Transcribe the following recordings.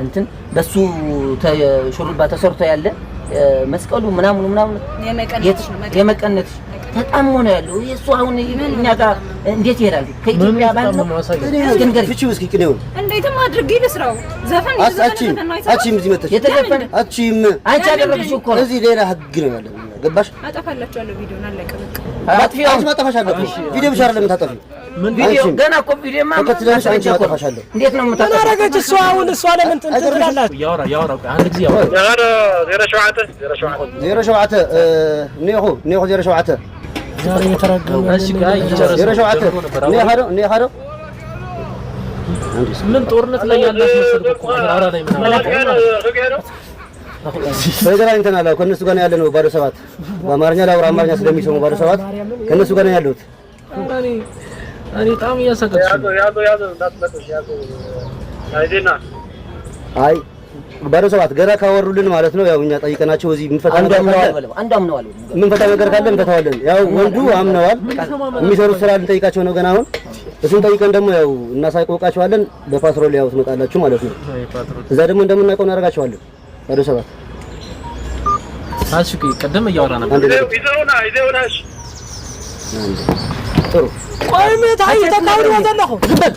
እንትን በሱ ሹሩባ ተሰርቶ ያለ መስቀሉ ምናምን የመቀነት ተጣሞ ነው ያለው። እሱ አሁን እኛ ጋር እንዴት ይሄዳል? ከኢትዮጵያ ባል ነው እስኪንገር እስኪ ቅኔውን እንዴትም አድርጌ ልስራው ዘፈን አቺም እዚህ መጥተሽ የተዘፈነ አቺም አንቺ አደረግሽው እኮ ነው። እዚህ ሌላ ህግ ነው ያለው። ገባሽ? አጠፋላችኋለሁ። ቪዲዮን አለቀ በቃ አጥፊው አንቺ ማጠፋሻለሁ። ቪዲዮ ብቻ አይደለም ታጠፊው ቪዲዮ ገና እኮ ቪዲዮማ ተከትለሽ አንቺ ማጠፋሻለሁ። እንዴት ነው የምታጠፋው? አረጋች እሷ አሁን እሷ ለምን ትላለች? ያወራ አንድ ጊዜ ያወራ 07 ነይኹ 07 ዛሬ የተረገመ እሺ ጋር ይጨርስ 07 ነይ ሀዶ ምን ጦርነት ላይ ያላት መሰለኝ እኮ አራ ላይ ምናምን በገና እንትን አለ ከነሱ ጋር ያለ ነው። ባዶ 7 በአማርኛ ላውራ አማርኛ ስለሚሰሙ ባዶ 7 ከነሱ ጋር ያሉት እኔ በጣም እያሰቀች አይ ባዶ 7 ገና ካወሩልን ማለት ነው። ያው እኛ ጠይቀናቸው እዚህ ምንፈታው ነገር ካለ እንፈታዋለን። ያው ወንዱ አምነዋል። የሚሰሩት ስራ ልንጠይቃቸው ነው ገና አሁን እሱን ጠይቀን ደግሞ ያው እናሳይቆቃቸዋለን። በፓትሮል ያው ትመጣላችሁ ማለት ነው። እዛ ደግሞ እንደምናውቀው እናደርጋቸዋለን። ባዶ 7 አሽቂ ቀደም እያወራ ነበር። ይዘውናሽ ጥሩ ቆይ መታይ ተካውሪ ወዘለሁ ዝበል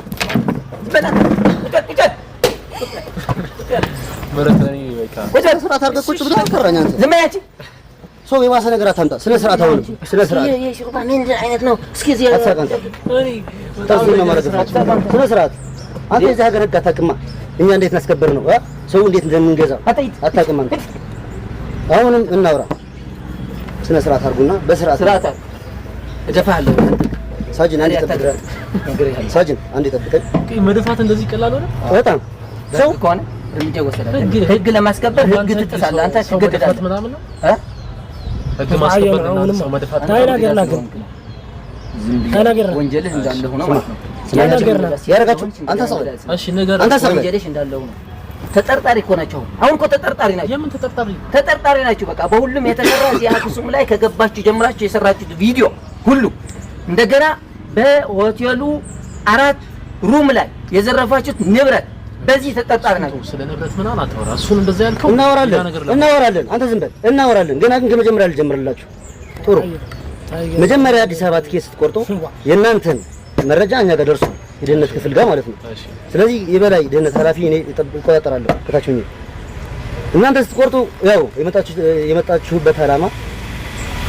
በረተኒ በቃ ወደ ስርዓት አድርገህ ቁጭ ብለህ አልከራኝ አንተ ዝም በያቺ ሰው የባሰ ነገር አታምጣ። ስለ ስርዓት አሁን ስለ ስርዓት የሽሩባ ምን አይነት ነው? እስኪ እዚህ አትሳቀንታ ተስፋ ማለት ነው። ስለ ስርዓት አንተ እዚህ ሀገር ህግ አታውቅማ። እኛ እንዴት እናስከበር ነው ሰው እንዴት እንደምንገዛ አታውቅም አንተ። አሁንም እናውራ። ስነ ስርዓት አድርጉና በስርዓት እደፋለሁ። ሳጅን አንዴ ጠብቀኝ። ሳጅን አንዴ ጠብቀኝ። መደፋት እንደዚህ ቀላል ሆነ? በጣም ሰው ከሆነ እርምጃ ይወሰዳል። ህግ ለማስከበር ህግ ትጥሳለህ አንተ። ትገደዳለህ ምናምን ነው ህግ ማስከበር እና ሰው መደፋት ወንጀልህ እንዳለ ሆኖ ማለት ነው። ያረጋችሁ አንተ ሰው እሺ ነገር ወንጀልሽ እንዳለ ሆኖ ተጠርጣሪ እኮ ናቸው። አሁን እኮ ተጠርጣሪ ናቸው። የምን ተጠርጣሪ ናቸው? በቃ በሁሉም የተሰራ እዚህ አክሱም ላይ ከገባችሁ ጀምራችሁ የሰራችሁት ቪዲዮ ሁሉ እንደገና በሆቴሉ 4 ሩም ላይ የዘረፋችሁት ንብረት በዚህ ተጠርጣሪ ናቸው። ስለ ንብረት ምናምን አታወራ። እሱን እንደዛ ያልከው እናወራለን። አንተ ዝም በል እናወራለን። ገና ግን ከመጀመሪያ ልጀምርላችሁ። ጥሩ መጀመሪያ አዲስ አበባ ትኬት ስትቆርጡ የእናንተን መረጃ እኛ ጋር ደርሶ የደህንነት ክፍል ጋር ማለት ነው። ስለዚህ የበላይ ደህንነት ኃላፊ እኔ እቆጣጠራለሁ ከታችሁኝ። እናንተ ስትቆርጡ ያው የመጣችሁበት ዓላማ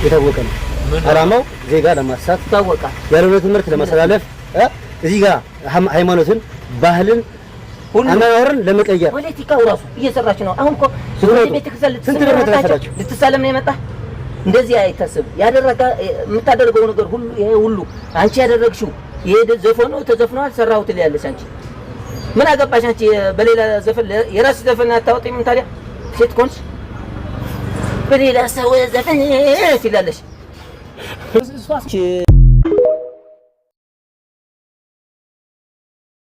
የታወቀ ነው። ዓላማው ዜጋ ለማሳት ይታወቃል። ያልሆነ ትምህርት ለማስተላለፍ እዚህ ጋር ሃይማኖትን፣ ባህልን፣ አናወርን ለመቀየር ፖለቲካው ራሱ እየሰራችሁ ነው። አሁን እኮ ቤተክርስቲያን ልትሳለም ነው የመጣ። እንደዚህ አይታሰብ። የምታደርገው ነገር ሁሉ ይሄ ሁሉ አንቺ ያደረግሽው ይሄ ዘፈኑ ተዘፍኗል ሰራሁት ትላለሽ አንቺ። ምን አገባሽ አንቺ? በሌላ ዘፈን የራስ ዘፈን አታወጣም ታዲያ? ሴት ኮንሽ በሌላ ሰው ዘፈን ትላለሽ።